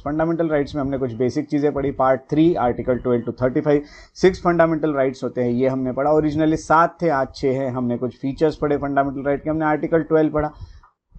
Fundamental rights में हमने कुछ बेसिक चीज़ें पढ़ी, part 3 article 12 to 35 6 fundamental rights होते हैं, ये हमने पढ़ा। ओरिजिनली 7 थे, आज 6 हैं। हमने कुछ फीचर्स पढ़े फंडामेंटल राइट के, हमने आर्टिकल 12 पढ़ा,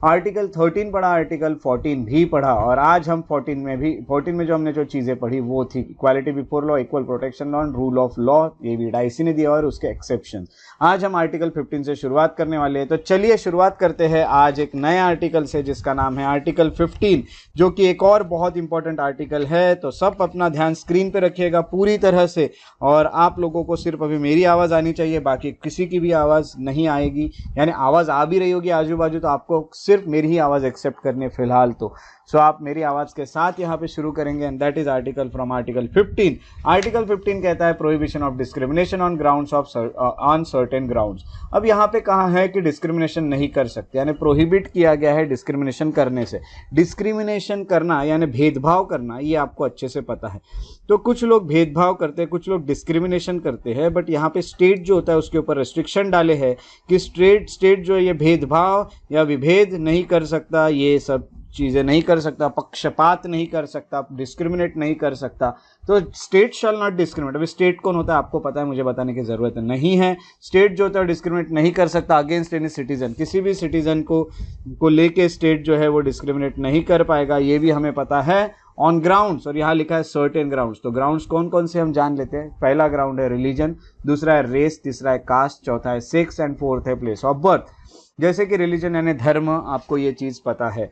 आर्टिकल 13 पढ़ा, आर्टिकल 14 भी पढ़ा, और आज हम 14 में जो हमने जो चीज़ें पढ़ी वो थी equality before law, equal protection law, rule of law, ये भी डाइसी ने दिया और उसके एक्सेप्शन। आज हम आर्टिकल 15 से शुरुआत करने वाले हैं। तो चलिए शुरुआत करते हैं आज एक नए आर्टिकल से जिसका नाम है आर्टिकल 15, जो कि एक और बहुत इंपॉर्टेंट आर्टिकल है। तो सब अपना ध्यान स्क्रीन पे रखिएगा पूरी तरह से, और आप लोगों को सिर्फ अभी मेरी आवाज़ आनी चाहिए, बाकी किसी की भी आवाज़ नहीं आएगी। यानी आवाज़ आ भी रही होगी आजू बाजू तो आपको सिर्फ मेरी ही आवाज़ एक्सेप्ट करनी है फिलहाल तो। सो आप मेरी आवाज़ के साथ यहाँ पे शुरू करेंगे, and that is article from article 15। Article 15 कहता है prohibition of discrimination on grounds of on certain grounds. अब यहाँ पे कहा है कि डिस्क्रिमिनेशन नहीं कर सकते, यानी प्रोहिबिट किया गया है डिस्क्रिमिनेशन करने से। डिस्क्रिमिनेशन करना यानी भेदभाव करना, ये आपको अच्छे से पता है। तो कुछ लोग भेदभाव करते हैं, कुछ लोग डिस्क्रिमिनेशन करते हैं, बट यहाँ पे स्टेट जो होता है उसके ऊपर रेस्ट्रिक्शन डाले हैं कि स्टेट जो है ये भेदभाव या विभेद नहीं कर सकता, ये सब चीज़ें नहीं कर सकता, पक्षपात नहीं कर सकता, डिस्क्रिमिनेट नहीं कर सकता। तो स्टेट शैल नॉट डिस्क्रिमिनेट। अभी स्टेट कौन होता है आपको पता है, मुझे बताने की ज़रूरत नहीं है। स्टेट जो होता है डिस्क्रिमिनेट नहीं कर सकता अगेंस्ट एनी सिटीजन, किसी भी सिटीजन को लेके स्टेट जो है वो डिस्क्रिमिनेट नहीं कर पाएगा, ये भी हमें पता है। ऑन ग्राउंड्स, और यहाँ लिखा है सर्टेन ग्राउंड्स। तो ग्राउंड्स कौन कौन से हम जान लेते हैं। पहला ग्राउंड है रिलीजन, दूसरा है रेस, तीसरा है कास्ट, चौथा है सेक्स, एंड फोर्थ है प्लेस ऑफ बर्थ। जैसे कि रिलीजन यानी धर्म, आपको ये चीज़ पता है।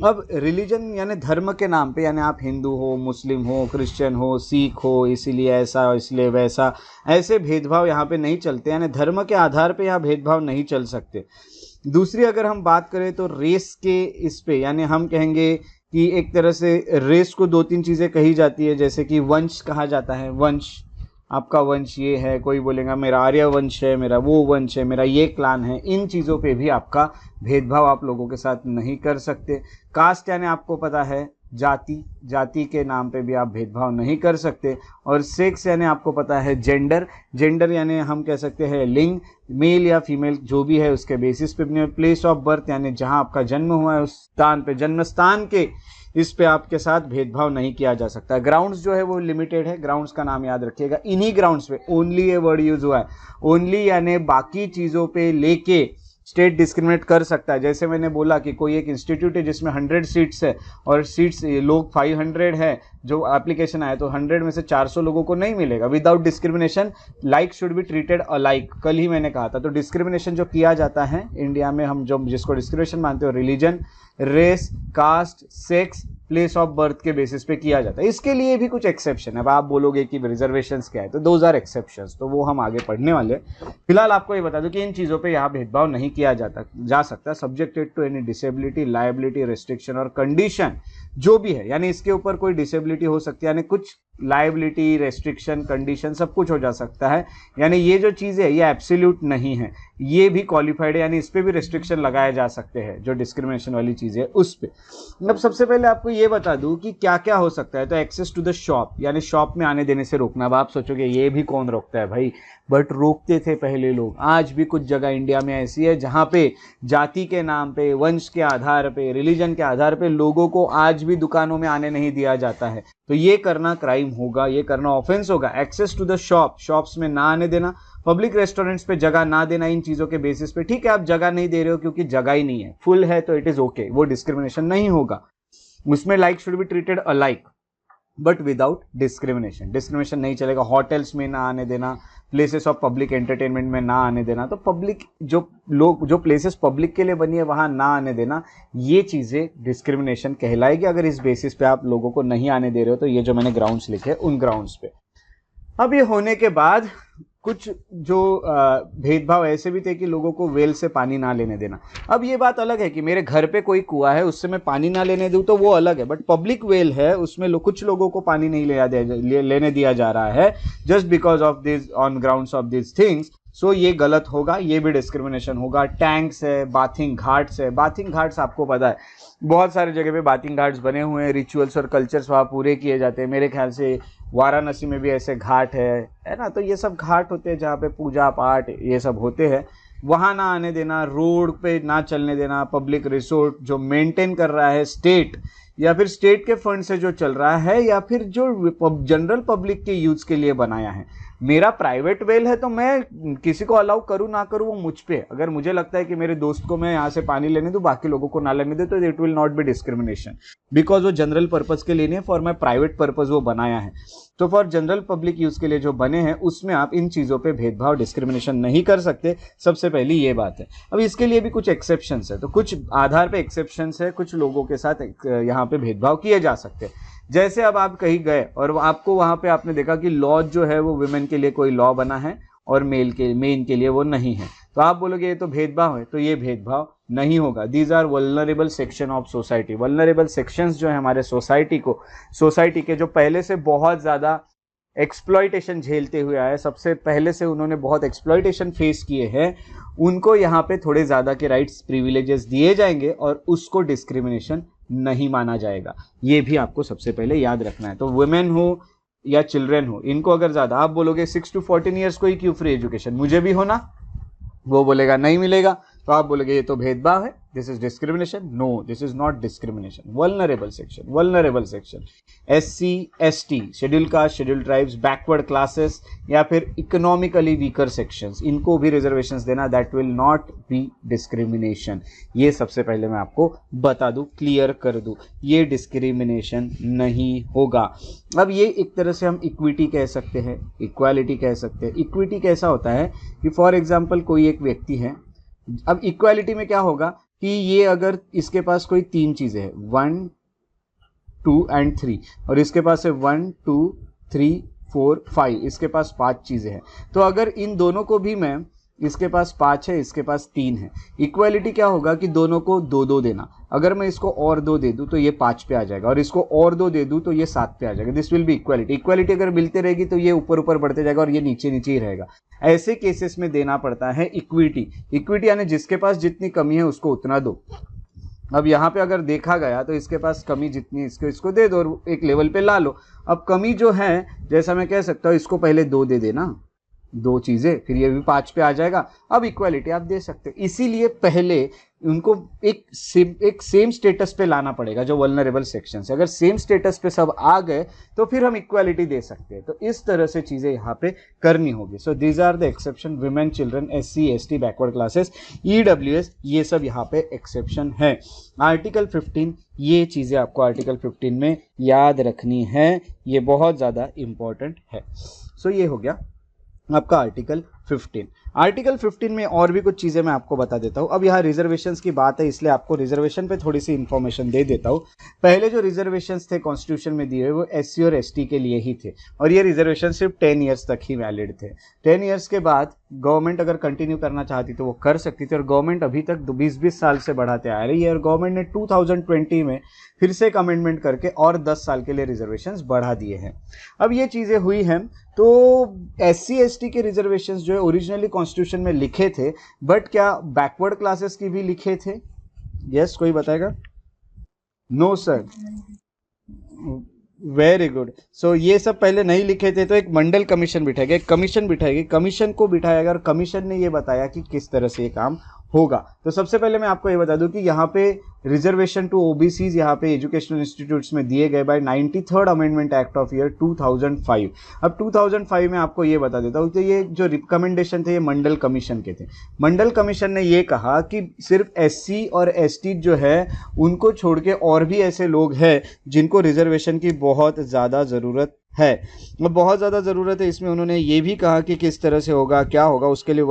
अब रिलीजन यानी धर्म के नाम पे, यानी आप हिंदू हो, मुस्लिम हो, क्रिश्चियन हो, सिख हो, इसीलिए ऐसा इसलिए वैसा, ऐसे भेदभाव यहाँ पे नहीं चलते, यानी धर्म के आधार पे यहाँ भेदभाव नहीं चल सकते। दूसरी अगर हम बात करें तो रेस के इस पे, यानी हम कहेंगे कि एक तरह से रेस को 2-3 चीज़ें कही जाती है, जैसे कि वंश कहा जाता है। वंश, आपका वंश ये है, कोई बोलेगा मेरा आर्य वंश है, मेरा वो वंश है, मेरा ये क्लान है। इन चीज़ों पे भी आपका भेदभाव आप लोगों के साथ नहीं कर सकते। कास्ट यानी आपको पता है जाति के नाम पे भी आप भेदभाव नहीं कर सकते। और सेक्स यानी आपको पता है जेंडर यानी हम कह सकते हैं लिंग, मेल या फीमेल जो भी है उसके बेसिस पे भी। प्लेस ऑफ बर्थ यानी जहां आपका जन्म हुआ है उस स्थान पे, जन्म स्थान के इस पे आपके साथ भेदभाव नहीं किया जा सकता। ग्राउंड्स जो है वो लिमिटेड है, ग्राउंड्स का नाम याद रखिएगा। इन्हीं ग्राउंड्स पे, ओनली ये वर्ड यूज हुआ है, ओनली यानी बाकी चीज़ों पे लेके स्टेट डिस्क्रिमिनेट कर सकता है। जैसे मैंने बोला कि कोई एक इंस्टीट्यूट है जिसमें 100 सीट्स है और सीट्स लोग 500 है, जो एप्लीकेशन आया तो 100 में से 400 लोगों को नहीं मिलेगा। Without discrimination, like should be treated alike, कल ही मैंने कहा था। तो डिस्क्रिमिनेशन जो किया जाता है इंडिया में, हम जो जिसको डिस्क्रिमिनेशन मानते हो, religion, race, caste, sex, place of birth के बेसिस पे किया जाता है। इसके लिए भी कुछ एक्सेप्शन है। अब आप बोलोगे कि रिजर्वेशंस क्या है, तो दोज आर एक्सेप्शंस, तो वो हम आगे पढ़ने वाले। फिलहाल आपको ये बता दूं कि इन चीज़ों पे यहाँ भेदभाव नहीं किया जा सकता, subjected to any disability, liability, restriction और कंडीशन जो भी है। यानी इसके ऊपर कोई डिसेबिलिटी हो सकती है, यानी कुछ लायबिलिटी, रेस्ट्रिक्शन, कंडीशन सब कुछ हो जा सकता है। यानी ये जो चीज़ है ये एब्सोल्यूट नहीं है, ये भी क्वालिफाइड है, यानी इस पर भी रेस्ट्रिक्शन लगाए जा सकते हैं जो डिस्क्रिमिनेशन वाली चीज़ है उस पर। अब सबसे पहले आपको ये बता दूं कि क्या क्या हो सकता है। तो एक्सेस टू द शॉप, यानी शॉप में आने देने से रोकना। अब आप सोचोगे ये भी कौन रोकता है भाई, बट रोकते थे पहले लोग। आज भी कुछ जगह इंडिया में ऐसी है जहाँ पे जाति के नाम पे, वंश के आधार पे, रिलीजन के आधार पे लोगों को आज भी दुकानों में आने नहीं दिया जाता है। तो ये करना क्राइम होगा, ये करना ऑफेंस होगा। Access to the shop, shops में ना आने देना, पब्लिक रेस्टोरेंट्स पे जगह ना देना, इन चीज़ों के बेसिस पे। ठीक है, आप जगह नहीं दे रहे हो क्योंकि जगह ही नहीं है, फुल है तो इट इज़ ओके, वो डिस्क्रिमिनेशन नहीं होगा। उसमें like should be treated alike but without discrimination, discrimination नहीं चलेगा। होटल्स में ना आने देना, प्लेसेस ऑफ पब्लिक एंटरटेनमेंट में ना आने देना। तो पब्लिक जो प्लेसेस पब्लिक के लिए बनी है वहाँ ना आने देना, ये चीज़ें डिस्क्रिमिनेशन कहलाएगी अगर इस बेसिस पे आप लोगों को नहीं आने दे रहे हो। तो ये जो मैंने ग्राउंड्स लिखे उन ग्राउंड्स पे। अब ये होने के बाद कुछ जो भेदभाव ऐसे भी थे कि लोगों को वेल से पानी ना लेने देना। अब ये बात अलग है कि मेरे घर पे कोई कुआं है उससे मैं पानी ना लेने दूं तो वो अलग है, बट पब्लिक वेल है उसमें कुछ लोगों को पानी नहीं लेने दिया जा रहा है just because of this, on grounds of this things. So ये गलत होगा, ये भी डिस्क्रिमिनेशन होगा। टैंक्स है, बाथिंग घाट्स है। बाथिंग घाट्स आपको पता है बहुत सारी जगह पे बाथिंग घाट्स बने हुए हैं, रिचुअल्स और कल्चर्स वहाँ पूरे किए जाते हैं। मेरे ख्याल से वाराणसी में भी ऐसे घाट है ना। तो ये सब घाट होते हैं जहाँ पे पूजा पाठ ये सब होते हैं, वहाँ ना आने देना। रोड पे ना चलने देना। पब्लिक रिसोर्ट जो मेंटेन कर रहा है स्टेट, या फिर स्टेट के फंड से जो चल रहा है, या फिर जो जनरल पब्लिक के यूज के लिए बनाया है। मेरा प्राइवेट वेल है तो मैं किसी को अलाउ करूं ना करूं वो मुझ पे, अगर मुझे लगता है कि मेरे दोस्त को मैं यहाँ से पानी लेने दूं, बाकी लोगों को ना लेने दे, तो it will not be discrimination, because वो जनरल पर्पज के लिए नहीं है, फॉर माई प्राइवेट पर्पज वो बनाया है। तो फॉर जनरल पब्लिक यूज के लिए जो बने हैं उसमें आप इन चीज़ों पे भेदभाव डिस्क्रिमिनेशन नहीं कर सकते, सबसे पहली ये बात है। अब इसके लिए भी कुछ एक्सेप्शंस है, तो कुछ आधार पे एक्सेप्शंस है, कुछ लोगों के साथ यहाँ पे भेदभाव किए जा सकते हैं। जैसे अब आप कहीं गए और आपको वहां पे आपने देखा कि लॉ जो है वो वुमेन के लिए कोई लॉ बना है और मेन के लिए वो नहीं है, तो आप बोलोगे ये तो भेदभाव है, तो ये भेदभाव नहीं होगा। These are vulnerable section of society. Vulnerable sections जो है हमारे सोसाइटी के जो पहले से बहुत ज्यादा एक्सप्लॉइटेशन झेलते हुए आए, सबसे पहले से उन्होंने बहुत एक्सप्लॉइटेशन फेस किए हैं, उनको यहाँ पे थोड़े ज्यादा के राइट्स प्रिविलेजेस दिए जाएंगे और उसको डिस्क्रिमिनेशन नहीं माना जाएगा। ये भी आपको सबसे पहले याद रखना है। तो वुमेन हो या चिल्ड्रेन हो, इनको अगर ज्यादा, आप बोलोगे 6 to 14 ईयर्स को ही क्यों फ्री एजुकेशन, मुझे भी होना, वो बोलेगा नहीं मिलेगा, तो आप बोलोगे ये तो भेदभाव है, this is discrimination. No, this is not discrimination. Vulnerable section SC ST, schedule caste, schedule tribes, backward classes या फिर इकोनॉमिकली वीकर सेक्शंस, इनको भी रिजर्वेशंस देना, that will not be discrimination. ये सबसे पहले मैं आपको बता दूं, क्लियर कर दूं, ये डिस्क्रिमिनेशन नहीं होगा। अब ये एक तरह से हम इक्विटी कह सकते हैं, इक्वालिटी कह सकते हैं। इक्विटी कैसा होता है कि फॉर एग्जाम्पल कोई एक व्यक्ति है, अब इक्वालिटी में क्या होगा कि ये अगर इसके पास कोई 3 चीजें हैं, 1 2 and 3, और इसके पास है 1 2 3 4 5, इसके पास 5 चीजें हैं, तो अगर इन दोनों को भी मैं, इसके पास 5 है, इसके पास 3 है, इक्वालिटी क्या होगा कि दोनों को 2-2 देना। अगर मैं इसको और 2 दे दूं तो ये 5 पे आ जाएगा, और इसको और 2 दे दूं तो ये 7 पे आ जाएगा। This will be equality. Equality अगर मिलते रहेगी तो ये ऊपर ऊपर बढ़ते जाएगा और ये नीचे नीचे ही रहेगा। ऐसे केसेस में देना पड़ता है इक्विटी। इक्विटी यानी जिसके पास जितनी कमी है उसको उतना दो। अब यहाँ पे अगर देखा गया तो इसके पास कमी जितनी, इसको दे दो और एक लेवल पे ला लो। अब कमी जो है, जैसा मैं कह सकता हूँ, इसको पहले 2 दे देना, 2 चीजें, फिर ये भी 5 पे आ जाएगा। अब इक्वालिटी आप दे सकते हो। इसीलिए पहले उनको एक सेम स्टेटस पे लाना पड़ेगा जो वल्नरेबल सेक्शन है। अगर सेम स्टेटस पे सब आ गए तो फिर हम इक्वालिटी दे सकते हैं। तो इस तरह से चीजें यहाँ पे करनी होगी। So these are the exception, women, children, SC ST, backward classes, EWS, ये सब यहाँ पे एक्सेप्शन है। आर्टिकल 15, ये चीजें आपको आर्टिकल 15 में याद रखनी है, ये बहुत ज्यादा इंपॉर्टेंट है। सो ये हो गया आपका आर्टिकल 15। आर्टिकल 15 में और भी कुछ चीजें मैं आपको बता देता हूं। अब यहाँ रिजर्वेशंस की बात है, इसलिए आपको रिजर्वेशन पे थोड़ी सी इंफॉर्मेशन दे देता हूं। पहले जो रिजर्वेशंस थे कॉन्स्टिट्यूशन में दिए हुए, वो SC और ST के लिए ही थे, और ये रिजर्वेशन सिर्फ 10 ईयर्स तक ही वैलिड थे। 10 ईयर्स के बाद गवर्नमेंट अगर कंटिन्यू करना चाहती तो वो कर सकती थी, और गवर्नमेंट अभी तक 20-20 साल से बढ़ाते आ रही है, और गवर्नमेंट ने 2020 में फिर से एक अमेंडमेंट करके और 10 साल के लिए रिजर्वेशंस बढ़ा दिए हैं। अब ये चीजें हुई हैं, तो SC ST के रिजर्वेशंस जो है ओरिजिनली कॉन्स्टिट्यूशन में लिखे थे, बट क्या बैकवर्ड क्लासेस की भी लिखे थे? यस, कोई बताएगा? No sir, very good. So ये सब पहले नहीं लिखे थे, तो एक मंडल कमीशन बिठाएगा, एक कमीशन बिठाएगी, कमीशन को बिठाएगा, और कमीशन ने ये बताया कि किस तरह से ये काम होगा। तो सबसे पहले मैं आपको ये बता दूं कि यहाँ पे रिजर्वेशन टू OBCs यहाँ पे एजुकेशनल इंस्टीट्यूट्स में दिए गए by 93rd amendment act of year 2005। अब 2005 में आपको ये बता देता हूँ कि ये जो रिकमेंडेशन थे ये मंडल कमीशन के थे। मंडल कमीशन ने ये कहा कि सिर्फ SC और ST जो है उनको छोड़ के और भी ऐसे लोग हैं जिनको रिजर्वेशन की बहुत ज़्यादा ज़रूरत है। अब बहुत ज़्यादा ज़रूरत है, इसमें उन्होंने ये भी कहा कि किस तरह से होगा, क्या होगा, उसके लिए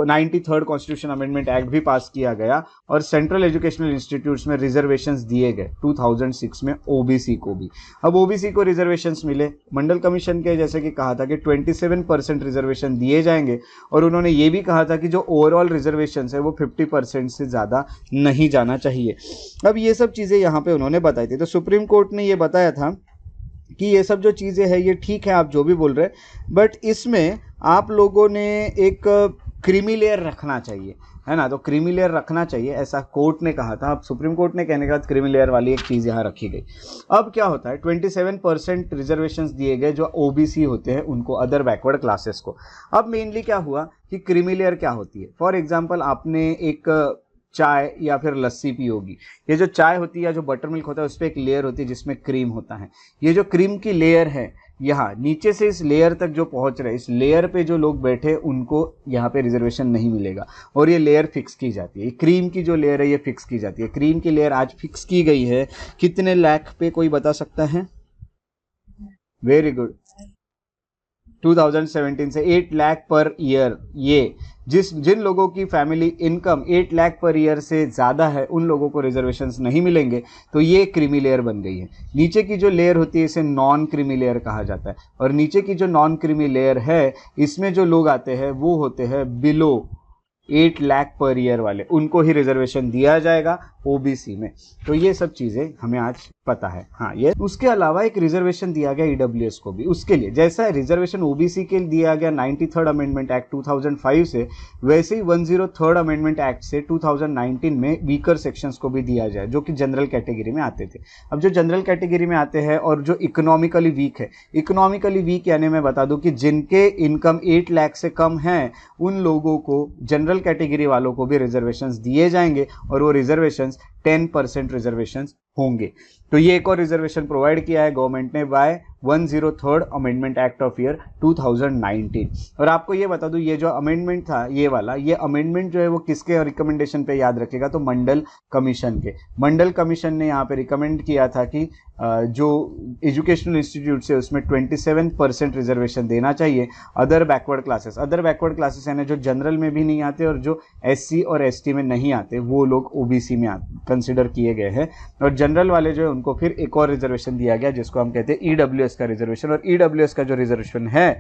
93rd कॉन्स्टिट्यूशन अमेंडमेंट एक्ट भी पास किया गया, और सेंट्रल एजुकेशनल इंस्टीट्यूट्स में रिजर्वेशंस दिए गए 2006 में OBC को भी। अब OBC को रिजर्वेशंस मिले, मंडल कमीशन के जैसे कि कहा था कि 27% रिजर्वेशन दिए जाएंगे, और उन्होंने ये भी कहा था कि जो ओवरऑल रिजर्वेशन है वो 50% से ज़्यादा नहीं जाना चाहिए। अब ये सब चीज़ें यहाँ पे उन्होंने बताई थी। तो सुप्रीम कोर्ट ने ये बताया था कि ये सब जो चीज़ें हैं ये ठीक है, आप जो भी बोल रहे हैं, बट इसमें आप लोगों ने एक क्रीमी लेयर रखना चाहिए, है ना। तो क्रीमी लेयर रखना चाहिए, ऐसा कोर्ट ने कहा था। अब सुप्रीम कोर्ट ने कहने के बाद क्रीमी लेयर वाली एक चीज़ यहाँ रखी गई। अब क्या होता है, 27% रिजर्वेशंस दिए गए जो OBC होते हैं उनको, अदर बैकवर्ड क्लासेस को। अब मेनली क्या हुआ कि क्रीमी लेयर क्या होती है। फॉर एग्जाम्पल, आपने एक चाय या फिर लस्सी पी होगी। ये जो चाय होती है या जो बटर मिल्क होता है उस पर एक लेयर होती है जिसमें क्रीम होता है। ये जो क्रीम की लेयर है, यहाँ नीचे से इस लेयर तक जो पहुंच रहे, इस लेयर पे जो लोग बैठे उनको यहाँ पे रिजर्वेशन नहीं मिलेगा और ये लेयर फिक्स की जाती है। क्रीम की जो लेयर है ये फिक्स की जाती है। क्रीम की लेयर आज फिक्स की गई है कितने लाख पे, कोई बता सकता है? वेरी गुड, 2017 से 8 लाख पर ईयर। ये जिन लोगों की family income 8 lakh per year से ज़्यादा है उन लोगों को रिजर्वेशंस नहीं मिलेंगे। तो ये क्रीमी लेयर बन गई है। नीचे की जो लेयर होती है इसे नॉन क्रीमी लेयर कहा जाता है और नीचे की जो नॉन क्रीमी लेयर है इसमें जो लोग आते हैं वो होते हैं बिलो 8 लाख पर ईयर वाले, उनको ही रिजर्वेशन दिया जाएगा ओबीसी में। तो ये सब चीज़ें हमें आज पता है। हाँ, ये उसके अलावा एक रिजर्वेशन दिया गया ईडब्ल्यूएस को भी। उसके लिए जैसा रिजर्वेशन ओबीसी के लिए दिया गया 93rd अमेंडमेंट एक्ट 2005 से, वैसे ही 103rd अमेंडमेंट एक्ट से 2019 में वीकर सेक्शंस को भी दिया जाए जो कि जनरल कैटेगरी में आते थे। अब जो जनरल कैटेगरी में आते हैं और जो इकोनॉमिकली वीक है, इकोनॉमिकली वीक यानी मैं बता दूं कि जिनके इनकम 8 लाख से कम है उन लोगों को, जनरल कैटेगरी वालों को भी रिजर्वेशंस दिए जाएंगे और वो रिजर्वेशंस 10% रिजर्वेशंस होंगे। तो ये एक और रिजर्वेशन प्रोवाइड किया है गवर्नमेंट ने by 103rd amendment act of year 2019। और आपको ये बता दूं, ये जो अमेंडमेंट था ये वाला, ये अमेंडमेंट जो है वो किसके रिकमेंडेशन पे याद रखेगा? तो मंडल कमीशन के। मंडल कमीशन ने यहाँ पे रिकमेंड किया था कि जो एजुकेशनल इंस्टीट्यूट है उसमें 27% रिजर्वेशन देना चाहिए अदर बैकवर्ड क्लासेस यानी जो जनरल में भी नहीं आते और जो एससी और एसटी में नहीं आते वो लोग ओबीसी में कंसिडर किए गए हैं। और जनरल वाले जो है उनको फिर एक और रिजर्वेशन दिया गया जिसको हम कहते हैं ईडब्ल्यूएस का रिजर्वेशन। और ईडब्ल्यूएस का जो रिजर्वेशन है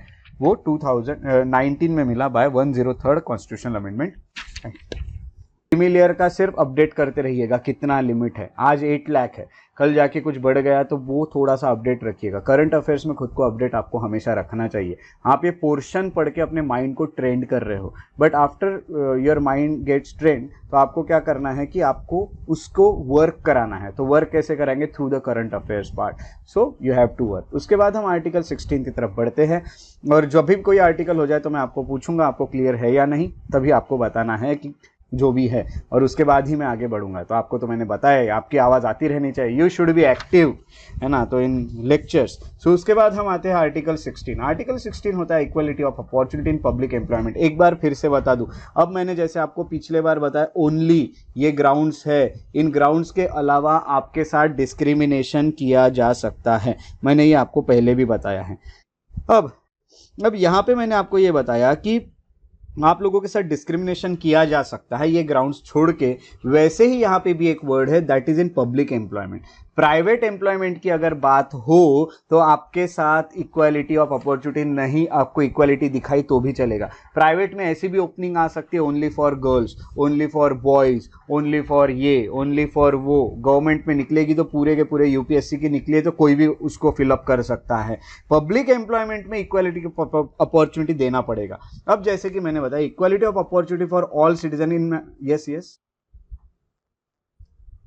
वो 2019 में मिला by 103rd constitutional amendment. Creamy layer का सिर्फ अपडेट करते रहिएगा कितना लिमिट है। आज 8 लाख है, कल जाके कुछ बढ़ गया तो वो थोड़ा सा अपडेट रखिएगा। करंट अफेयर्स में खुद को अपडेट आपको हमेशा रखना चाहिए। आप ये पोर्शन पढ़ के अपने माइंड को ट्रेंड कर रहे हो, but after your mind gets trained तो आपको क्या करना है कि आपको उसको वर्क कराना है। तो वर्क कैसे कराएंगे? Through the current affairs part. So you have to work. उसके बाद हम आर्टिकल 16 की तरफ बढ़ते हैं और जब भी कोई आर्टिकल हो जाए तो मैं आपको पूछूंगा आपको क्लियर है या नहीं, तभी आपको बताना है कि जो भी है, और उसके बाद ही मैं आगे बढ़ूंगा। तो आपको तो मैंने बताया आपकी आवाज़ आती रहनी चाहिए, यू शुड बी एक्टिव, है ना, तो इन लेक्चर्स। सो उसके बाद हम आते हैं आर्टिकल 16। आर्टिकल 16 होता है equality of opportunity in public employment. एक बार फिर से बता दूं, अब मैंने जैसे आपको पिछले बार बताया ओनली ये ग्राउंड्स है, इन ग्राउंड्स के अलावा आपके साथ डिस्क्रिमिनेशन किया जा सकता है। मैंने ये आपको पहले भी बताया है। अब यहाँ पे मैंने आपको ये बताया कि आप लोगों के साथ डिस्क्रिमिनेशन किया जा सकता है ये ग्राउंड्स छोड़ के। वैसे ही यहाँ पे भी एक वर्ड है that is in public employment. Private employment की अगर बात हो तो आपके साथ इक्वालिटी ऑफ अपॉर्चुनिटी नहीं, आपको इक्वालिटी दिखाई तो भी चलेगा। प्राइवेट में ऐसी भी ओपनिंग आ सकती है only for girls, only for boys, only for ये, ओनली फॉर वो। गवर्नमेंट में निकलेगी तो पूरे के पूरे यूपीएससी की निकली है तो कोई भी उसको फिलअप कर सकता है। पब्लिक एम्प्लॉयमेंट में इक्वालिटी की अपॉर्चुनिटी देना पड़ेगा। अब जैसे कि मैंने बताया equality of opportunity for all citizen in, yes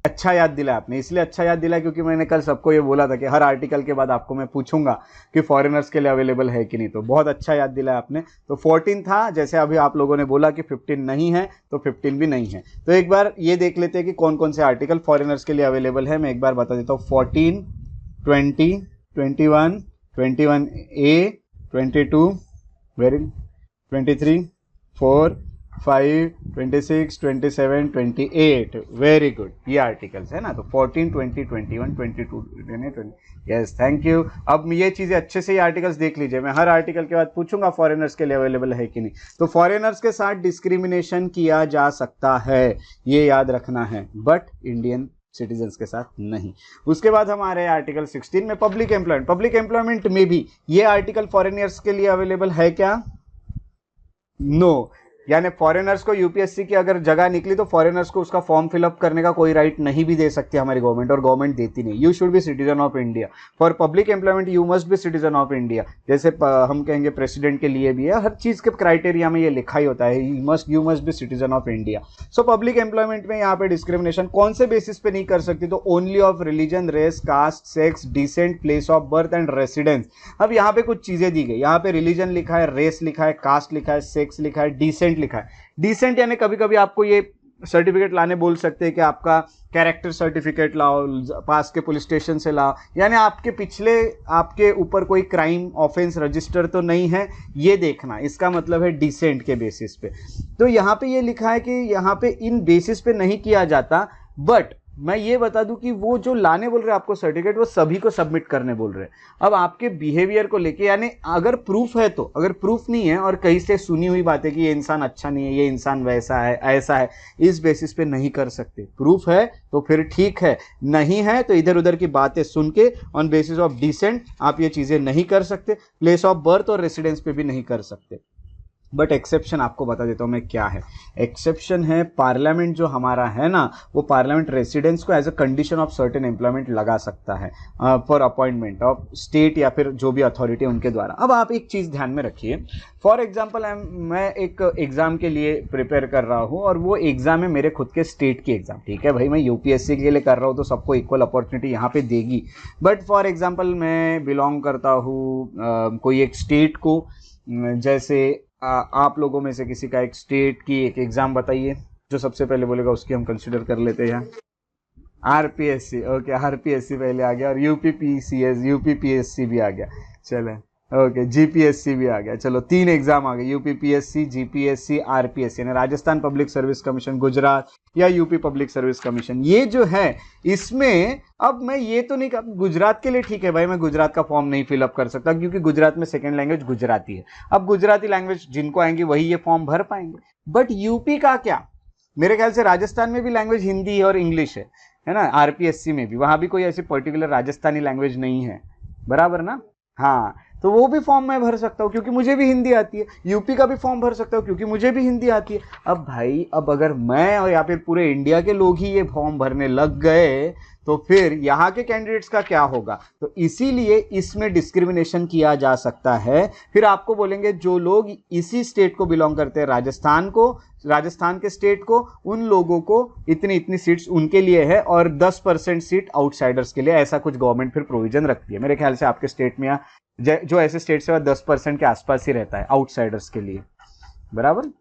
अच्छा याद दिला आपने, इसलिए अच्छा याद दिला क्योंकि मैंने कल सबको ये बोला था कि हर आर्टिकल के बाद आपको मैं पूछूंगा कि फॉरेनर्स के लिए अवेलेबल है कि नहीं। तो बहुत अच्छा याद दिला आपने। तो 14 था, जैसे अभी आप लोगों ने बोला कि 15 नहीं है तो 15 भी नहीं है। तो एक बार ये देख लेते हैं कि कौन कौन से आर्टिकल फॉरेनर्स के लिए अवेलेबल है। मैं एक बार बता देता हूँ। 14, 20, 21, 21A, 22, 23, 4, 5, 26, 27, 28, वेरी गुड, ये आर्टिकल्स है ना। तो 14, 20, 21, 22, 20, यस, थैंक यू। अब ये चीज़ें अच्छे से ये आर्टिकल्स देख लीजिए। मैं हर आर्टिकल के बाद पूछूंगा फॉरेनर्स के लिए अवेलेबल है कि नहीं। तो फॉरेनर्स के साथ डिस्क्रिमिनेशन किया जा सकता है, ये याद रखना है, बट इंडियन सिटीजन्स के साथ नहीं। उसके बाद हम आ रहे हैं आर्टिकल 16 में पब्लिक एम्प्लॉयमेंट। पब्लिक एम्प्लॉयमेंट में भी ये आर्टिकल फॉरेनर्स के लिए अवेलेबल है क्या? नो, यानी फॉरेनर्स को यूपीएससी की अगर जगह निकली तो फॉरेनर्स को उसका फॉर्म फिलअप करने का कोई राइट नहीं भी दे सकती हमारी गवर्नमेंट, और गवर्नमेंट देती नहीं। You should be citizen of India. For public employment you must be citizen of India. जैसे हम कहेंगे प्रेसिडेंट के लिए भी है, हर चीज़ के क्राइटेरिया में ये लिखा ही होता है, you must be citizen of India. So public employment में यहाँ पे डिस्क्रिमिनेशन कौन से बेसिस पे नहीं कर सकती? तो only of religion, race, caste, sex, descent, place of birth and residence. अब यहाँ पे कुछ चीजें दी गई, यहाँ पे रिलीजन लिखा है, रेस लिखा है, कास्ट लिखा है, सेक्स लिखा है, डिसेंट लिखा है। डिसेंट यानी कभी कभी आपको ये सर्टिफिकेट लाने बोल सकते हैं कि आपका कैरेक्टर सर्टिफिकेट लाओ, पास के पुलिस स्टेशन से लाओ, यानी आपके पिछले आपके ऊपर कोई क्राइम ऑफेंस रजिस्टर तो नहीं है, ये देखना, इसका मतलब है डिसेंट के बेसिस पे। तो यहाँ पे ये लिखा है कि यहाँ पे इन बेसिस पे नहीं किया जाता, बट मैं ये बता दूं कि वो जो लाने बोल रहे हैं आपको सर्टिफिकेट, वो सभी को सबमिट करने बोल रहे हैं। अब आपके बिहेवियर को लेके, यानी अगर प्रूफ है तो, अगर प्रूफ नहीं है और कहीं से सुनी हुई बात है कि ये इंसान अच्छा नहीं है, ये इंसान वैसा है ऐसा है, इस बेसिस पे नहीं कर सकते। प्रूफ है तो फिर ठीक है, नहीं है तो इधर उधर की बातें सुन के ऑन बेसिस ऑफ डिसेंट आप ये चीजें नहीं कर सकते। प्लेस ऑफ बर्थ और रेसिडेंस पे भी नहीं कर सकते। बट एक्सेप्शन आपको बता देता हूँ मैं क्या है। एक्सेप्शन है पार्लियामेंट जो हमारा है ना, वो पार्लियामेंट रेसिडेंस को as a condition of certain employment लगा सकता है फॉर अपॉइंटमेंट ऑफ स्टेट या फिर जो भी अथॉरिटी उनके द्वारा। अब आप एक चीज़ ध्यान में रखिए, फॉर एग्जाम्पल मैं एक एग्जाम के लिए प्रिपेयर कर रहा हूँ और वो एग्जाम है मेरे खुद के स्टेट की एग्जाम, ठीक है भाई, मैं यूपीएससी के लिए कर रहा हूँ तो सबको इक्वल अपॉर्चुनिटी यहाँ पे देगी। बट फॉर एग्जाम्पल मैं बिलोंग करता हूँ कोई एक स्टेट को, जैसे आप लोगों में से किसी का एक स्टेट की एक एग्जाम बताइए, जो सबसे पहले बोलेगा उसकी हम कंसिडर कर लेते हैं। आरपीएससी, ओके, आरपीएससी पहले आ गया और यूपीपीसीएस, यूपीपीएससी भी आ गया, चले ओके, जीपीएससी भी आ गया। चलो 3 एग्जाम आ गए, यूपीपीएससी, जीपीएससी, आरपीएससी, यानी Rajasthan public service commission, Gujarat या यूपी पब्लिक सर्विस कमीशन। ये जो है इसमें, अब मैं ये तो नहीं कहा गुजरात के लिए ठीक है भाई, मैं गुजरात का फॉर्म नहीं फिलअप कर सकता क्योंकि गुजरात में सेकेंड लैंग्वेज गुजराती है। अब गुजराती लैंग्वेज जिनको आएंगी वही ये फॉर्म भर पाएंगे। बट यूपी का क्या, मेरे ख्याल से राजस्थान में भी लैंग्वेज हिंदी और इंग्लिश है ना, आरपीएससी में भी, वहां भी कोई ऐसी पर्टिकुलर राजस्थानी लैंग्वेज नहीं है, बराबर ना। हाँ, तो वो भी फॉर्म मैं भर सकता हूँ क्योंकि मुझे भी हिंदी आती है। यूपी का भी फॉर्म भर सकता हूँ क्योंकि मुझे भी हिंदी आती है। अब भाई, अब अगर मैं और या फिर पूरे इंडिया के लोग ही ये फॉर्म भरने लग गए तो फिर यहाँ के कैंडिडेट्स का क्या होगा। तो इसीलिए इसमें डिस्क्रिमिनेशन किया जा सकता है। फिर आपको बोलेंगे जो लोग इसी स्टेट को बिलोंग करते हैं, राजस्थान के स्टेट को, उन लोगों को इतनी इतनी सीट्स उनके लिए है और 10% सीट आउटसाइडर्स के लिए, ऐसा कुछ गवर्नमेंट फिर प्रोविजन रखती है। मेरे ख्याल से आपके स्टेट में जो ऐसे स्टेट्स है 10% के आसपास ही रहता है आउटसाइडर्स के लिए, बराबर।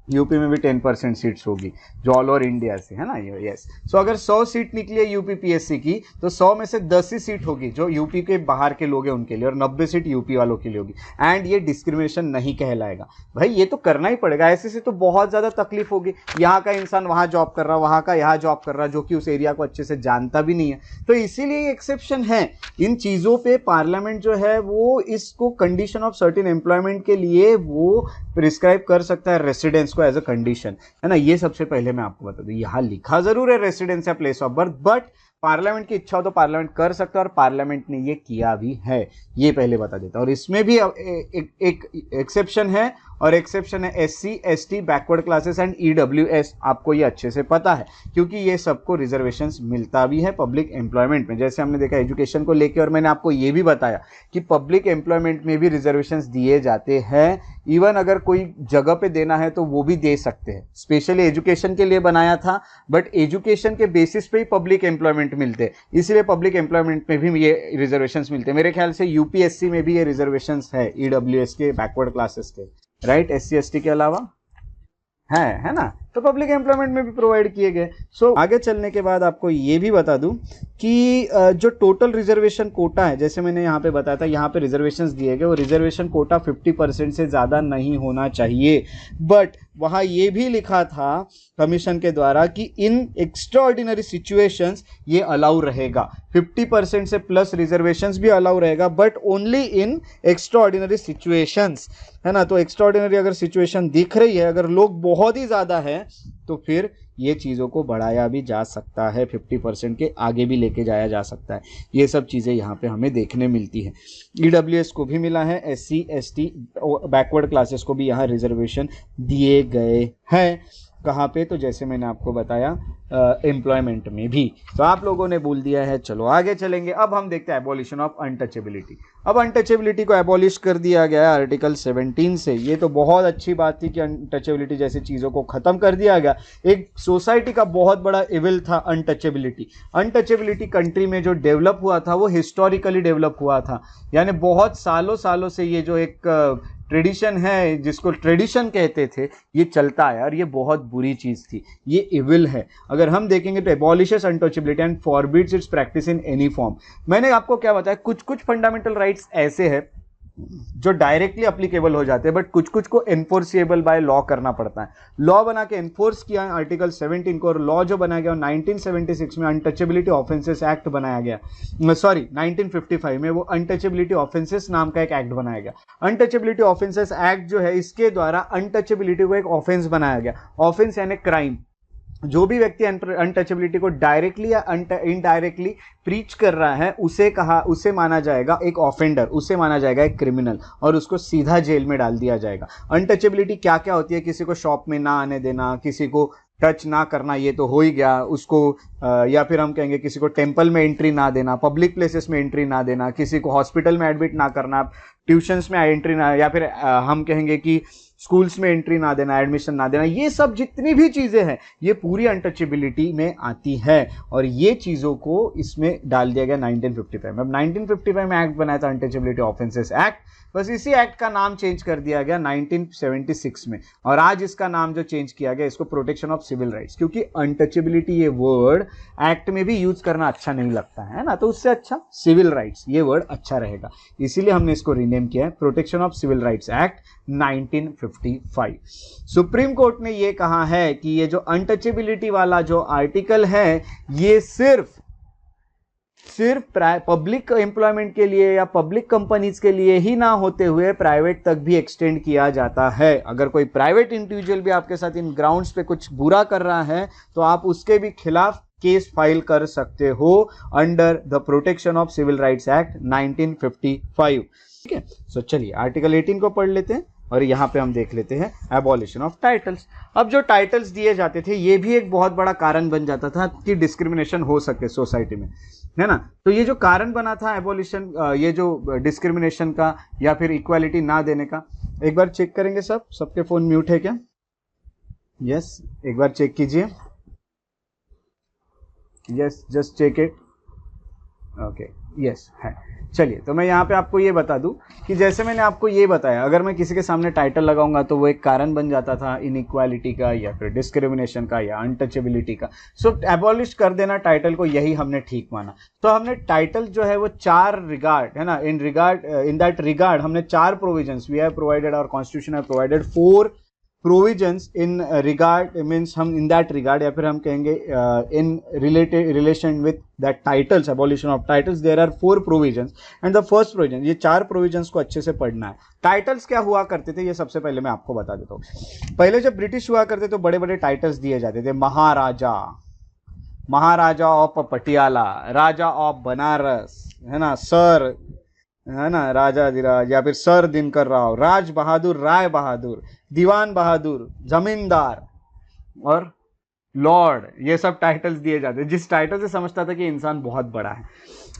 यूपी में भी 10% सीट्स होगी जो ऑल ओवर इंडिया से है ना, यस। सो अगर 100 सीट निकली है यूपी पीएससी की तो 100 में से 10 ही सीट होगी जो यूपी के बाहर के लोग हैं उनके लिए और 90 सीट यूपी वालों के लिए होगी। एंड ये डिस्क्रिमिनेशन नहीं कहलाएगा भाई, ये तो करना ही पड़ेगा, ऐसे से तो बहुत ज्यादा तकलीफ होगी। यहाँ का इंसान वहां जॉब कर रहा, वहां का यहाँ जॉब कर रहा, जो कि उस एरिया को अच्छे से जानता भी नहीं है। तो इसीलिए एक्सेप्शन है इन चीजों पे। पार्लियामेंट जो है वो इसको कंडीशन ऑफ सर्टेन एम्प्लॉयमेंट के लिए वो प्रिस्क्राइब कर सकता है रेसिडेंस को एज अ कंडीशन, है ना। ये सबसे पहले मैं आपको बता दूं, यहां लिखा जरूर है रेसिडेंस या place of birth, but parliament की इच्छा हो तो पार्लियामेंट कर सकता है और पार्लियामेंट ने ये किया भी है, ये पहले बता देता। और इसमें भी एक एक्सेप्शन है और एक्सेप्शन है SC, ST, backward classes and EWS. आपको ये अच्छे से पता है क्योंकि ये सबको रिजर्वेशंस मिलता भी है पब्लिक एम्प्लॉयमेंट में। जैसे हमने देखा एजुकेशन को लेके, और मैंने आपको ये भी बताया कि पब्लिक एम्प्लॉयमेंट में भी रिजर्वेशंस दिए जाते हैं। इवन अगर कोई जगह पे देना है तो वो भी दे सकते हैं। स्पेशली एजुकेशन के लिए बनाया था, बट एजुकेशन के बेसिस पे ही पब्लिक एम्प्लॉयमेंट मिलते हैं, इसलिए पब्लिक एम्प्लॉयमेंट में भी ये रिजर्वेशंस मिलते हैं। मेरे ख्याल से यूपीएससी में भी ये रिजर्वेशंस है ईडब्ल्यूएस के, बैकवर्ड क्लासेस के, राइट, एससी एसटी के अलावा है ना। तो पब्लिक एम्प्लॉयमेंट में भी प्रोवाइड किए गए। सो आगे चलने के बाद आपको ये भी बता दूं कि जो टोटल रिजर्वेशन कोटा है, जैसे मैंने यहाँ पे बताया था, यहाँ पे रिजर्वेशंस दिए गए, वो रिजर्वेशन कोटा 50% से ज़्यादा नहीं होना चाहिए। बट वहाँ ये भी लिखा था कमीशन के द्वारा कि इन एक्स्ट्राऑर्डिनरी सिचुएशंस ये अलाउ रहेगा, 50% से प्लस रिजर्वेशंस भी अलाउ रहेगा, but only in extraordinary situations, है ना। तो एक्स्ट्राऑर्डिनरी अगर सिचुएशन दिख रही है, अगर लोग बहुत ही ज़्यादा है, तो फिर ये चीज़ों को बढ़ाया भी जा सकता है, 50% के आगे भी लेके जाया जा सकता है। ये सब चीज़ें यहाँ पे हमें देखने मिलती है। ईडब्ल्यूएस को भी मिला है, एससी, एसटी, बैकवर्ड क्लासेस को भी यहाँ रिजर्वेशन दिए गए हैं। कहाँ पे, तो जैसे मैंने आपको बताया एम्प्लॉयमेंट में भी। तो आप लोगों ने बोल दिया है, चलो आगे चलेंगे। अब हम देखते हैं एबॉलिशन ऑफ अनटचेबिलिटी। अब अनटचेबिलिटी को एबॉलिश कर दिया गया है आर्टिकल 17 से। ये तो बहुत अच्छी बात थी कि अनटचेबिलिटी जैसी चीज़ों को ख़त्म कर दिया गया। एक सोसाइटी का बहुत बड़ा इविल था अनटचेबिलिटी। अनटचेबिलिटी कंट्री में जो डेवलप हुआ था वो हिस्टोरिकली डेवलप हुआ था, यानी बहुत सालों सालों से ये जो एक ट्रेडिशन है, जिसको ट्रेडिशन कहते थे, ये चलता है और ये बहुत बुरी चीज थी, ये इविल है। अगर हम देखेंगे तो abolishes untouchability and forbids its practice in any form. मैंने आपको क्या बताया, कुछ कुछ फंडामेंटल राइट्स ऐसे हैं जो डायरेक्टली अप्लीकेबल हो जाते हैं, बट कुछ कुछ को एनफोर्सेबल बाय लॉ करना पड़ता है। लॉ बना के एनफोर्स किया आर्टिकल 17 को, और लॉ जो बनाया गया 1976 में अनटचेबिलिटी ऑफेंसेस एक्ट बनाया गया, सॉरी 1955 में वो अनटचेबिलिटी ऑफेंसेस नाम का एक एक्ट बनाया गया। अनटचेबिलिटी ऑफेंसेस एक्ट जो है, इसके द्वारा अनटचेबिलिटी को एक ऑफेंस बनाया गया। ऑफेंस यानी क्राइम। जो भी व्यक्ति अनटचेबिलिटी को डायरेक्टली या इनडायरेक्टली प्रीच कर रहा है, उसे माना जाएगा एक ऑफेंडर, उसे माना जाएगा एक क्रिमिनल, और उसको सीधा जेल में डाल दिया जाएगा। अनटचेबिलिटी क्या क्या होती है, किसी को शॉप में ना आने देना, किसी को टच ना करना, ये तो हो ही गया उसको, या फिर हम कहेंगे किसी को टेम्पल में एंट्री ना देना, पब्लिक प्लेसेस में एंट्री ना देना, किसी को हॉस्पिटल में एडमिट ना करना, ट्यूशंस में एंट्री ना, या फिर हम कहेंगे कि स्कूल्स में एंट्री ना देना, एडमिशन ना देना, ये सब जितनी भी चीजें हैं ये पूरी अनटचेबिलिटी में आती है, और ये चीजों को इसमें डाल दिया गया 1955 में। अब 1955 में एक्ट बनाया था अनटचेबिलिटी ऑफेंसेस एक्ट, बस इसी एक्ट का नाम चेंज कर दिया गया 1976 में, और आज इसका नाम जो चेंज किया गया, इसको प्रोटेक्शन ऑफ सिविल राइट्स, क्योंकि अनटचेबिलिटी ये वर्ड एक्ट में भी यूज करना अच्छा नहीं लगता है ना, तो उससे अच्छा सिविल राइट्स ये वर्ड अच्छा रहेगा, इसीलिए हमने इसको रीनेम किया है protection of civil rights act 1955। Supreme court ने ये कहा है कि ये जो अनटचेबिलिटी वाला जो आर्टिकल है, ये सिर्फ पब्लिक एम्प्लॉयमेंट के लिए या पब्लिक कंपनीज के लिए ही ना होते हुए प्राइवेट तक भी एक्सटेंड किया जाता है। अगर कोई प्राइवेट इंडिविजुअल भी आपके साथ इन ग्राउंड्स पे कुछ बुरा कर रहा है, तो आप उसके भी खिलाफ केस फाइल कर सकते हो under the protection of civil rights act 1955। ठीक है, सो चलिए आर्टिकल 18 को पढ़ लेते हैं, और यहाँ पे हम देख लेते हैं एबॉलिशन ऑफ टाइटल्स। अब जो टाइटल्स दिए जाते थे, ये भी एक बहुत बड़ा कारण बन जाता था कि डिस्क्रिमिनेशन हो सके सोसाइटी में, है ना। तो ये जो कारण बना था एबॉलिशन, ये जो डिस्क्रिमिनेशन का या फिर इक्वालिटी ना देने का, एक बार चेक करेंगे सबके फोन म्यूट है क्या? यस, एक बार चेक कीजिए। Yes, just check it. Okay, yes है। चलिए, तो मैं यहाँ पे आपको ये बता दूं कि जैसे मैंने आपको ये बताया, अगर मैं किसी के सामने टाइटल लगाऊंगा तो वो एक कारण बन जाता था इनइक्वालिटी का या फिर डिस्क्रिमिनेशन का या अनटचेबिलिटी का। सो एबॉलिश कर देना टाइटल को, यही हमने ठीक माना। तो हमने टाइटल जो है वो 4 रिगार्ड, है ना, इन दैट रिगार्ड हमने 4 प्रोविजंस वी हैव प्रोवाइडेड, और constitution have provided 4 provisions in regard, means हम इन दैट रिगार्ड, या फिर हम कहेंगे in relation with that titles, abolition of titles, there are 4 provisions and the first provision, ये 4 provisions को अच्छे से पढ़ना है। टाइटल्स क्या हुआ करते थे, ये सबसे पहले मैं आपको बता देता हूँ। पहले जब ब्रिटिश हुआ करते तो बड़े बड़े टाइटल्स दिए जाते थे, महाराजा ऑफ पटियाला, राजा ऑफ बनारस, है ना, सर, है ना, राजा धीराज, या फिर सर दिनकर राव, राज बहादुर, राय बहादुर, दीवान बहादुर, जमींदार और लॉर्ड, ये सब टाइटल्स दिए जाते हैं। जिस टाइटल से समझता था कि इंसान बहुत बड़ा है,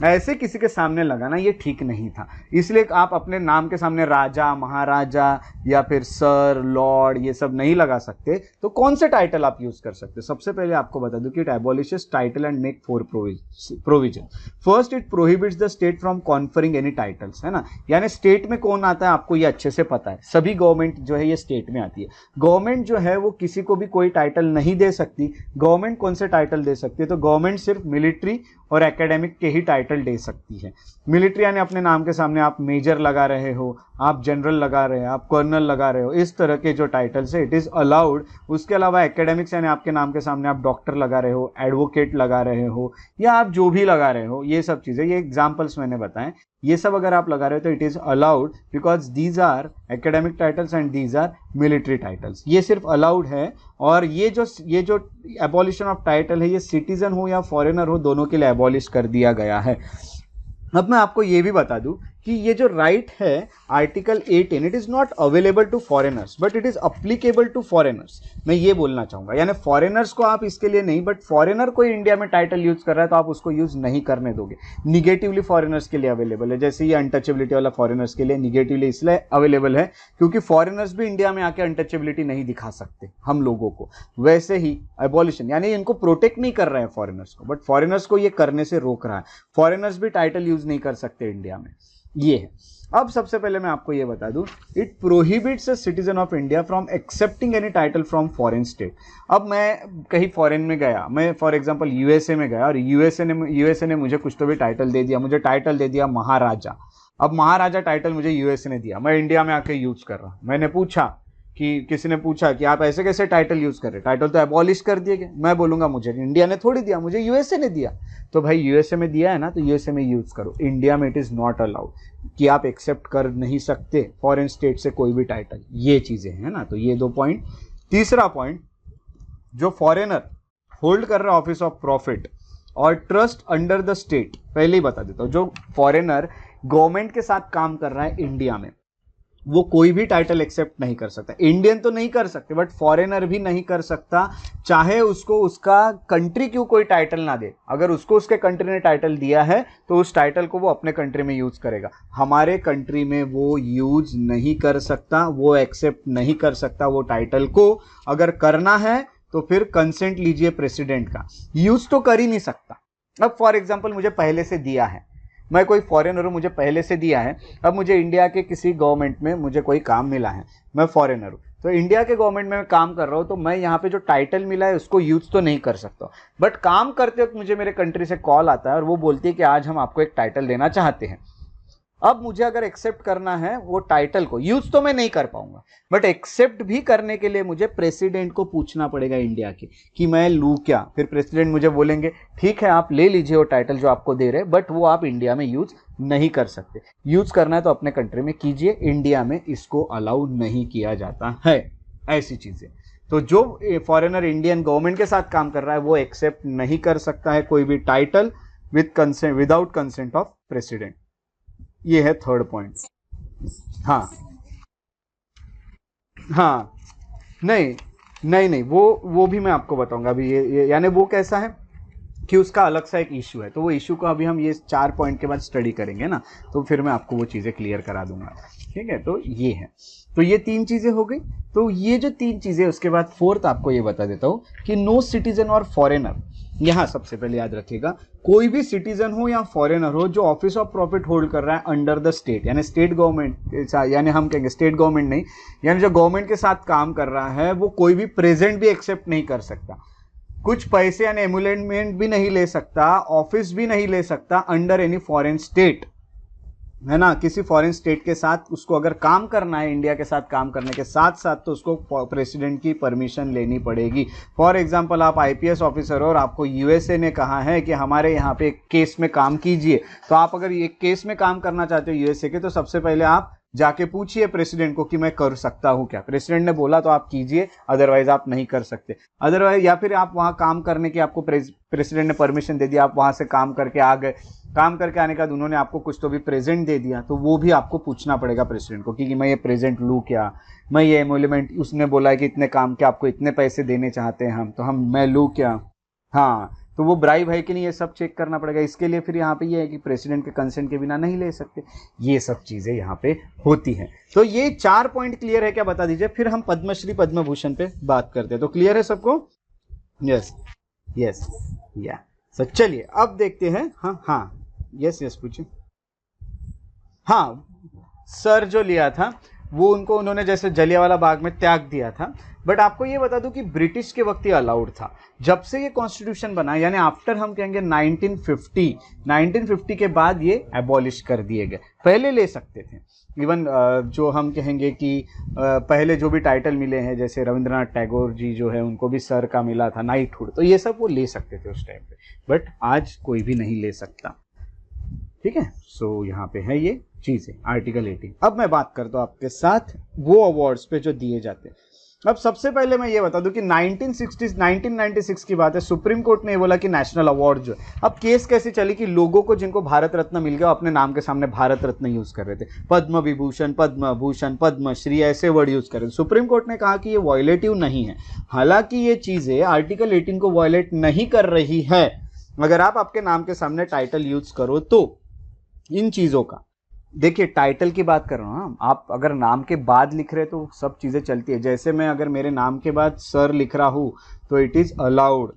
ऐसे किसी के सामने लगाना ये ठीक नहीं था। इसलिए आप अपने नाम के सामने राजा, महाराजा या फिर सर, लॉर्ड ये सब नहीं लगा सकते। तो कौन से टाइटल आप यूज कर सकते? सबसे पहले आपको बता दूं कि it abolishes title and make 4 provision. First, it prohibits the state from conferring any titles, है ना, यानी स्टेट में कौन आता है आपको ये अच्छे से पता है। सभी गवर्नमेंट जो है ये स्टेट में आती है। गवर्नमेंट जो है वो किसी को भी कोई टाइटल नहीं दे सकती। गवर्नमेंट कौन से टाइटल दे सकती है? तो गवर्नमेंट सिर्फ मिलिट्री और एकेडमिक के ही टाइटल दे सकती है। मिलिट्री यानी अपने नाम के सामने आप मेजर लगा रहे हो, आप जनरल लगा रहे हो, आप कर्नल लगा रहे हो, इस तरह के जो टाइटल्स है इट इज अलाउड। उसके अलावा एकेडमिक्स यानी आपके नाम के सामने आप डॉक्टर लगा रहे हो, एडवोकेट लगा रहे हो, या आप जो भी लगा रहे हो, ये सब चीजें, ये एग्जाम्पल्स मैंने बताएं, ये सब अगर आप लगा रहे हो तो it is allowed, because these are academic titles and these are military titles. ये सिर्फ अलाउड है। और ये जो एबॉलिशन ऑफ टाइटल है, ये सिटीजन हो या फॉरेनर हो, दोनों के लिए एबॉलिश कर दिया गया है। अब मैं आपको ये भी बता दूं कि ये जो राइट है article 18, it is not available to foreigners but it is applicable to foreigners. मैं ये बोलना चाहूंगा, यानी फॉरेनर्स को आप इसके लिए नहीं, बट फॉरेनर कोई इंडिया में टाइटल यूज कर रहा है तो आप उसको यूज नहीं करने दोगे। निगेटिवली फॉरेनर्स के लिए अवेलेबल है, जैसे ये अनटचेबिलिटी वाला फॉरेनर्स के लिए निगेटिवली इसलिए अवेलेबल है क्योंकि फॉरेनर्स भी इंडिया में आके अनटचेबिलिटी नहीं दिखा सकते हम लोगों को। वैसे ही एबॉलिशन यानी इनको प्रोटेक्ट नहीं कर रहे हैं फॉरेनर्स को, बट फॉरेनर्स को ये करने से रोक रहा है। फॉरेनर्स भी टाइटल यूज नहीं कर सकते इंडिया में। ये है। अब सबसे पहले मैं आपको ये बता दूं, it prohibits a citizen of India from accepting any title from foreign state. अब मैं कहीं फॉरेन में गया, मैं फॉर एग्जांपल यूएसए में गया और यूएसए ने मुझे कुछ तो भी टाइटल दे दिया, मुझे टाइटल दे दिया महाराजा। अब महाराजा टाइटल मुझे यूएसए ने दिया, मैं इंडिया में आके यूज कर रहा हूं। मैंने पूछा कि किसी ने पूछा कि आप ऐसे कैसे टाइटल यूज कर रहे, टाइटल तो एबॉलिश कर दिए गए। मैं बोलूंगा मुझे इंडिया ने थोड़ी दिया, मुझे यूएसए ने दिया। तो भाई यूएसए में दिया है ना, तो यूएसए में यूज करो। इंडिया में इट इज नॉट अलाउड कि आप एक्सेप्ट कर नहीं सकते फॉरेन स्टेट से कोई भी टाइटल। ये चीजें हैं ना, तो ये 2 पॉइंट। तीसरा पॉइंट, जो फॉरेनर होल्ड कर रहा है ऑफिस ऑफ प्रॉफिट और ट्रस्ट अंडर द स्टेट, पहले ही बता देता हूं, जो फॉरेनर गवर्नमेंट के साथ काम कर रहा है इंडिया में, वो कोई भी टाइटल एक्सेप्ट नहीं कर सकता। इंडियन तो नहीं कर सकते, बट फॉरेनर भी नहीं कर सकता, चाहे उसको उसका कंट्री क्यों कोई टाइटल ना दे। अगर उसको उसके कंट्री ने टाइटल दिया है तो उस टाइटल को वो अपने कंट्री में यूज करेगा, हमारे कंट्री में वो यूज नहीं कर सकता, वो एक्सेप्ट नहीं कर सकता वो टाइटल को। अगर करना है तो फिर कंसेंट लीजिए प्रेसिडेंट का, यूज तो कर ही नहीं सकता। अब फॉर एग्जाम्पल मुझे पहले से दिया है, मैं कोई फॉरेनर हूं, मुझे पहले से दिया है, अब मुझे इंडिया के किसी गवर्नमेंट में मुझे कोई काम मिला है, मैं फॉरेनर हूं, तो इंडिया के गवर्नमेंट में मैं काम कर रहा हूं, तो मैं यहाँ पे जो टाइटल मिला है उसको यूज तो नहीं कर सकता। बट काम करते वक्त मुझे मेरे कंट्री से कॉल आता है और वो बोलती है कि आज हम आपको एक टाइटल देना चाहते हैं। अब मुझे अगर एक्सेप्ट करना है वो टाइटल को, यूज तो मैं नहीं कर पाऊंगा, बट एक्सेप्ट भी करने के लिए मुझे प्रेसिडेंट को पूछना पड़ेगा इंडिया के कि मैं लूं क्या। फिर प्रेसिडेंट मुझे बोलेंगे ठीक है आप ले लीजिए वो टाइटल जो आपको दे रहे, बट वो आप इंडिया में यूज नहीं कर सकते। यूज करना है तो अपने कंट्री में कीजिए, इंडिया में इसको अलाउ नहीं किया जाता है। ऐसी चीजें, तो जो फॉरेनर इंडियन गवर्नमेंट के साथ काम कर रहा है वो एक्सेप्ट नहीं कर सकता है कोई भी title without consent of president. ये है थर्ड पॉइंट। हाँ हाँ, नहीं वो भी मैं आपको बताऊंगा अभी। ये यानी वो कैसा है कि उसका अलग सा एक इशू है, तो वो इशू को अभी हम ये 4 पॉइंट के बाद स्टडी करेंगे ना, तो फिर मैं आपको वो चीज़ें क्लियर करा दूंगा। ठीक है, तो ये है, तो ये 3 चीज़ें हो गई। तो ये जो 3 चीज़ें, उसके बाद फोर्थ आपको ये बता देता हूँ कि नो सिटीजन और फॉरेनर, यहाँ सबसे पहले याद रखिएगा, कोई भी सिटीजन हो या फॉरेनर हो जो ऑफिस ऑफ प्रॉफिट होल्ड कर रहा है अंडर द स्टेट, यानी स्टेट गवर्नमेंट, यानी हम कहेंगे स्टेट गवर्नमेंट नहीं, यानी जो गवर्नमेंट के साथ काम कर रहा है, वो कोई भी प्रेजेंट भी एक्सेप्ट नहीं कर सकता, कुछ पैसे यानी एमुलेटमेंट भी नहीं ले सकता, ऑफिस भी नहीं ले सकता अंडर एनी फॉरेन स्टेट, है ना। किसी फॉरेन स्टेट के साथ उसको अगर काम करना है, इंडिया के साथ काम करने के साथ साथ, तो उसको प्रेसिडेंट की परमिशन लेनी पड़ेगी। फॉर एग्जांपल आप आईपीएस ऑफिसर हो और आपको यूएसए ने कहा है कि हमारे यहाँ पे एक केस में काम कीजिए, तो आप अगर एक केस में काम करना चाहते हो यूएसए के, तो सबसे पहले आप जाके पूछिए प्रेसिडेंट को कि मैं कर सकता हूं क्या। प्रेसिडेंट ने बोला तो आप कीजिए, अदरवाइज आप नहीं कर सकते। अदरवाइज या फिर आप वहां काम करने की आपको प्रेसिडेंट ने परमिशन दे दिया, आप वहां से काम करके आ गए, काम करके आने के बाद उन्होंने आपको कुछ तो भी प्रेजेंट दे दिया, तो वो भी आपको पूछना पड़ेगा प्रेसिडेंट को कि मैं ये प्रेजेंट लूँ क्या, मैं ये एमोल्यूमेंट, उसने बोला है कि इतने काम के आपको इतने पैसे देने चाहते हैं हम, तो मैं लूँ क्या। हाँ, तो वो ब्राइब है कि नहीं, ये सब चेक करना पड़ेगा। इसके लिए फिर यहाँ पे ये है कि प्रेसिडेंट के कंसेंट के बिना नहीं ले सकते। ये सब चीजें यहाँ पे होती हैं। तो ये 4 पॉइंट क्लियर है क्या, बता दीजिए, फिर हम पद्मश्री पद्म भूषण पे बात करते हैं। तो क्लियर है सबको? यस यस या सर, चलिए अब देखते हैं। हाँ यस पूछिए। हाँ, सर जो लिया था वो उन्होंने जैसे जलियांवाला बाग में त्याग दिया था, बट आपको ये बता दूं कि ब्रिटिश के वक्त ये अलाउड था। जब से ये कॉन्स्टिट्यूशन बना, यानी आफ्टर हम कहेंगे 1950 के बाद ये एबॉलिश कर दिए गए। पहले ले सकते थे, इवन जो हम कहेंगे कि पहले जो भी टाइटल मिले हैं, जैसे रविंद्रनाथ टैगोर जी जो है उनको भी सर का मिला था, नाइटहुड, तो ये सब वो ले सकते थे उस टाइम पे, बट आज कोई भी नहीं ले सकता। ठीक है, सो यहाँ पे है ये चीज़ है आर्टिकल 18। अब मैं बात करता हूँ आपके साथ वो अवार्ड्स पे जो दिए जाते हैं। अब सबसे पहले मैं ये बता दूं कि 1996 की बात है, सुप्रीम कोर्ट ने ये बोला कि नेशनल अवार्ड जो है, अब केस कैसे चली कि लोगों को जिनको भारत रत्न मिल गया अपने नाम के सामने भारत रत्न यूज कर रहे थे, पद्म विभूषण, पद्म भूषण, पद्मश्री, ऐसे वर्ड यूज कर रहे थे। सुप्रीम कोर्ट ने कहा कि ये वॉयलेटिव नहीं है। हालांकि ये चीजें आर्टिकल 18 को वॉयलेट नहीं कर रही है। अगर आप आपके नाम के सामने टाइटल यूज करो तो इन चीजों का, देखिए टाइटल की बात कर रहा हूँ, आप अगर नाम के बाद लिख रहे तो सब चीजें चलती है। जैसे मैं अगर मेरे नाम के बाद सर लिख रहा हूँ तो इट इज अलाउड,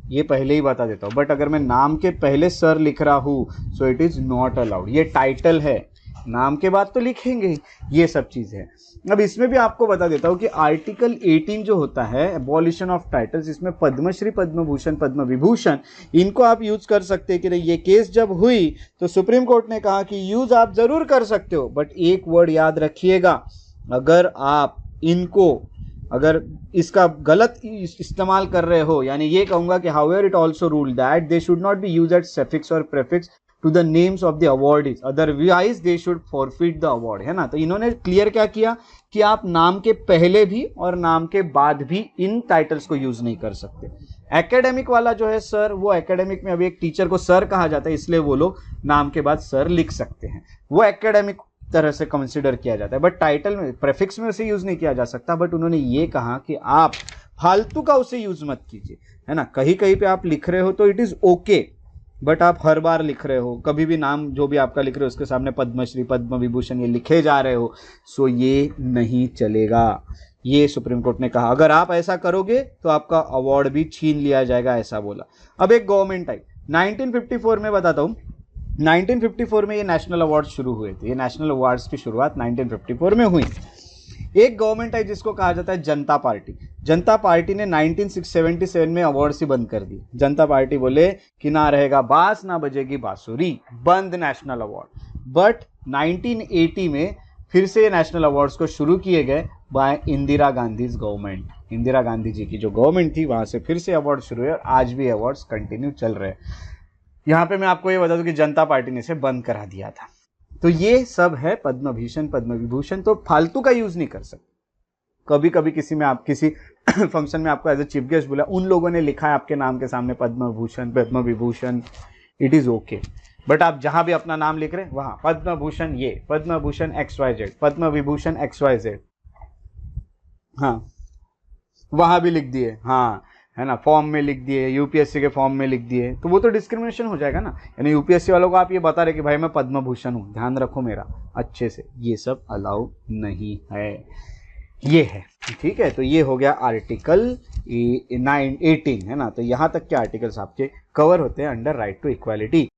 ये पहले ही बता देता हूँ। बट अगर मैं नाम के पहले सर लिख रहा हूँ so it is not allowed. ये टाइटल है, नाम के बाद तो लिखेंगे ही, ये सब चीज़ें हैं। अब इसमें भी आपको बता देता हूँ कि आर्टिकल 18 जो होता है एबॉलिशन ऑफ टाइटल्स, इसमें पद्मश्री, पद्म भूषण, पद्म विभूषण, इनको आप यूज कर सकते हैं कि ये केस जब हुई तो सुप्रीम कोर्ट ने कहा कि यूज आप जरूर कर सकते हो, बट एक वर्ड याद रखिएगा, अगर आप इनको अगर इसका गलत इस्तेमाल कर रहे हो, यानी ये कहूंगा कि however it also rule that they should not be used at suffix और prefix to the names of the awardees, otherwise they should forfeit the award, है ना। तो इन्होंने क्लियर क्या किया कि आप नाम के पहले भी और नाम के बाद भी इन टाइटल्स को यूज नहीं कर सकते। एकेडमिक वाला जो है सर, वो एकेडमिक में अभी एक टीचर को सर कहा जाता है, इसलिए वो लोग नाम के बाद सर लिख सकते हैं, वो एकेडमिक तरह से कंसिडर किया जाता है, बट टाइटल में प्रेफिक्स में उसे यूज नहीं किया जा सकता। बट उन्होंने ये कहा कि आप फालतू का उसे यूज मत कीजिए, है ना। कहीं कहीं पे आप लिख रहे हो तो इट इज ओके, बट आप हर बार लिख रहे हो, कभी भी नाम जो भी आपका लिख रहे हो उसके सामने पद्मश्री, पद्म विभूषण ये लिखे जा रहे हो, सो ये नहीं चलेगा। ये सुप्रीम कोर्ट ने कहा, अगर आप ऐसा करोगे तो आपका अवार्ड भी छीन लिया जाएगा, ऐसा बोला। अब एक गवर्नमेंट आई 1954 में, बताता हूँ 1954 में ये नेशनल अवार्ड शुरू हुए थे। ये नेशनल अवार्ड्स की शुरुआत 1954 में हुई। एक गवर्नमेंट आई जिसको कहा जाता है जनता पार्टी। जनता पार्टी ने 1977 में अवार्ड्स ही बंद कर दी। जनता पार्टी बोले कि ना रहेगा बांस ना बजेगी बांसुरी, बंद नेशनल अवार्ड। बट 1980 में फिर से नेशनल अवार्ड्स को शुरू किए गए बाय इंदिरा गांधी गवर्नमेंट। इंदिरा गांधी जी की जो गवर्नमेंट थी वहां से फिर से अवार्ड शुरू हुए और आज भी अवार्ड्स कंटिन्यू चल रहे हैं। यहाँ पे मैं आपको ये बता दूं कि जनता पार्टी ने इसे बंद करा दिया था। तो ये सब है पद्म भूषण, पद्म विभूषण, तो फालतू का यूज नहीं कर सकते। कभी कभी किसी में आप किसी फंक्शन में आपको एज ए चीफ गेस्ट बुला, उन लोगों ने लिखा है आपके नाम के सामने Padma Bhushan, Padma Vibhushan, it is okay, but आप जहां भी अपना नाम लिख रहे हैं वहां पद्म भूषण, ये पद्म भूषण XYZ, पद्म विभूषण XYZ, हाँ वहां भी लिख दिए, हाँ है ना, फॉर्म में लिख दिए, यूपीएससी के फॉर्म में लिख दिए, तो वो तो डिस्क्रिमिनेशन हो जाएगा ना। यानी यूपीएससी वालों को आप ये बता रहे कि भाई मैं पद्म भूषण हूँ, ध्यान रखो मेरा अच्छे से, ये सब अलाउ नहीं है। ये है, ठीक है। तो ये हो गया आर्टिकल 18, है ना। तो यहाँ तक के आर्टिकल्स आपके कवर होते हैं अंडर राइट टू इक्वालिटी।